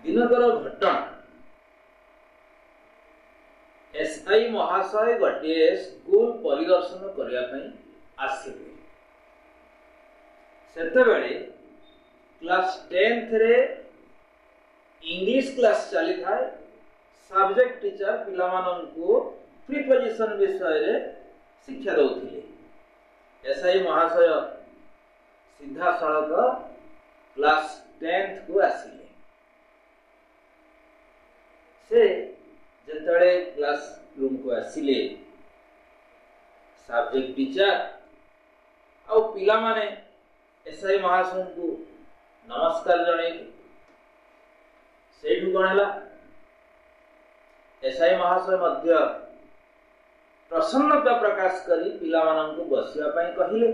दिनकर घटना एसआई महाशय गोटे स्कूल परिदर्शन करने आसिले सेतेबेले क्लास 10th रे इंग्लिश क्लास चली था। सब्जेक्ट टीचर पिलामानंकु प्रीपोजिशन विषय रे शिक्षा दउथिले। एसआई महाशय सीधा सड़क क्लास 10th को आसिले। से जेतळे क्लास रूम को आसिले सब्जेक्ट टीचर आ पिला माने एसआई महाशय को नमस्कार जणे सेठु गणला। एसआई महाशय मध्य प्रसन्नता प्रकाश करी पिला मानंकु बसिया पई कहिले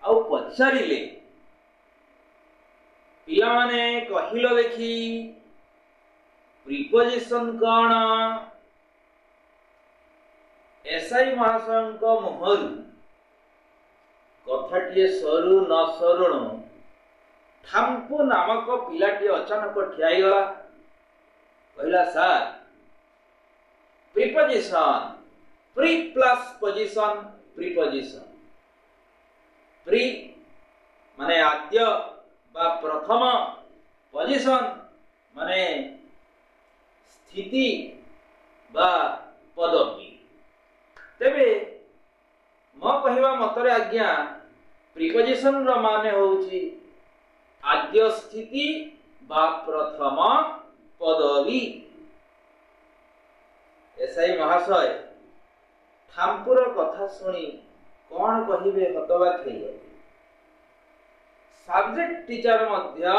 आ पचारिले पिला माने कहिलो देखी प्रीपोजिशन कौन? एसआई महाशय मुहर कथाटे सरू न सरुण ठाम्पु नामक पिलाटी अचानक ठियागला। कहला sir preposition pre plus position preposition. Pre माने आद्य बा प्रथम, पोजिशन माने स्थिति बा पदवी। तेबे मो कहवा मतरे आज्ञा प्रीपोजिशन रो माने होउची आद्य स्थिति बा प्रथम पदवी। एसआई महाशय ठाम्पुर कथा सुनी कौन कहिबे हतबाक हेले। सब्जेक्ट टीचर मध्य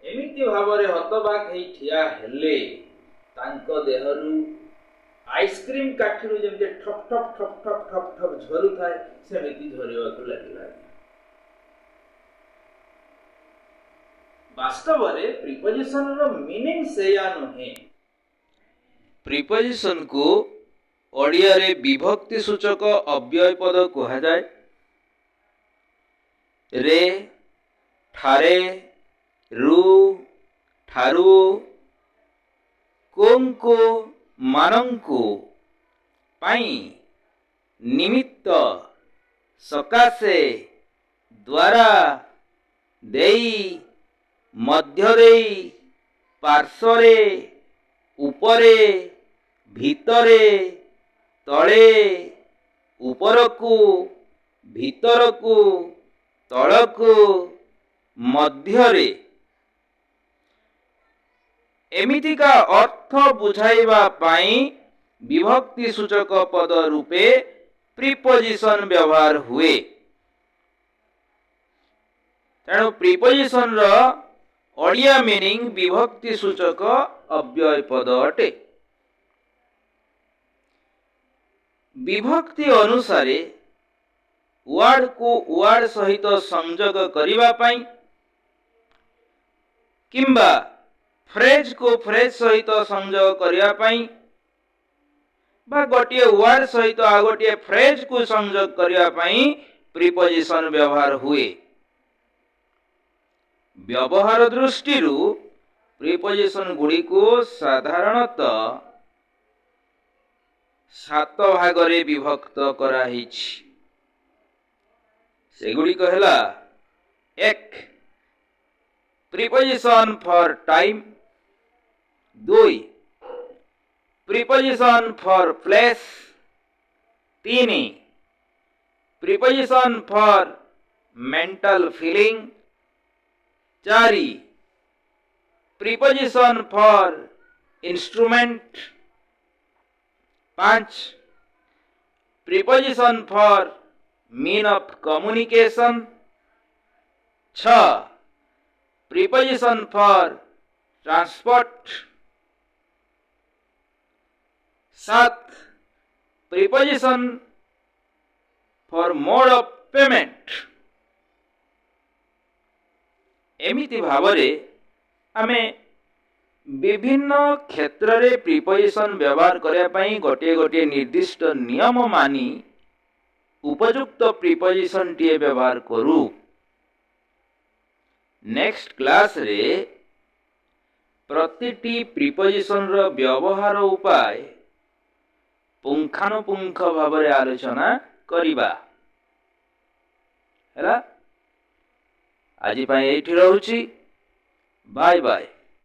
एमिति भावरे हतबाक हेई ठिया हेले। तांको देहरु आइसक्रीम काठिरु जेमते ठप ठप ठप ठप ठप ठप झरु थाए सेमिति झरिबाकु लागिला। वास्तव रे प्रीपोजिशन रो मीनिंग सेया नहे। प्रीपोजिशन को ओडिया रे विभक्ति सूचक अव्यय पद कहा जाए। रे, ठारे, रु, ठारु, कोंको, मानंको, पाई, निमित्त, सकाशे, द्वारा, देई, मध्यरे, पार्श्वरे, उपरे, भितरे, तले, उपरकु, भितरकु, तलकु, मध्यरे एमितिका अर्थ बुझाइबा पाई विभक्ति सूचक पद रूपे प्रीपोजिशन व्यवहार हुए। तेणु प्रीपोजिशन रो ओडिया मीनिंग विभक्ति सूचक अव्यय पद अटे। विभक्ति अनुसारे वर्ड को वर्ड सहित संयोग करिबा पाई किंबा फ्रेज को फ्रेज सहित संयोग करिया पाई बा गोटे वर्ड सहित आ गोटे फ्रेज को संयोग करिया पाई प्रीपोजिशन व्यवहार हुए। व्यवहार दृष्टिरु प्रीपोजिशन गुडी को साधारणतः 7 भागरे विभक्त कराहिछि। सेगुड़िक है 1 preposition for time, 2 preposition for place, 3 preposition for mental feeling, 4 preposition for instrument, 5 preposition for mean of communication, 6 preposition for transport, 7 preposition for mode of payment. एमिति भावरे आमे विभिन्न क्षेत्र रे प्रीपोजिशन व्यवहार करया पई गोटे गोटे निर्दिष्ट नियम मानी उपयुक्त प्रीपोजिशन टी व्यवहार करू। नेक्स्ट क्लास रे प्रतिटी प्रिपोजिशन रो व्यवहार उपाय पुंखानुपुंख भाବରେ आलोचना करिबा। ହେଲା, ଆଜି ପାଇଁ ଏଇଠି ରହୁଛି। Bye bye.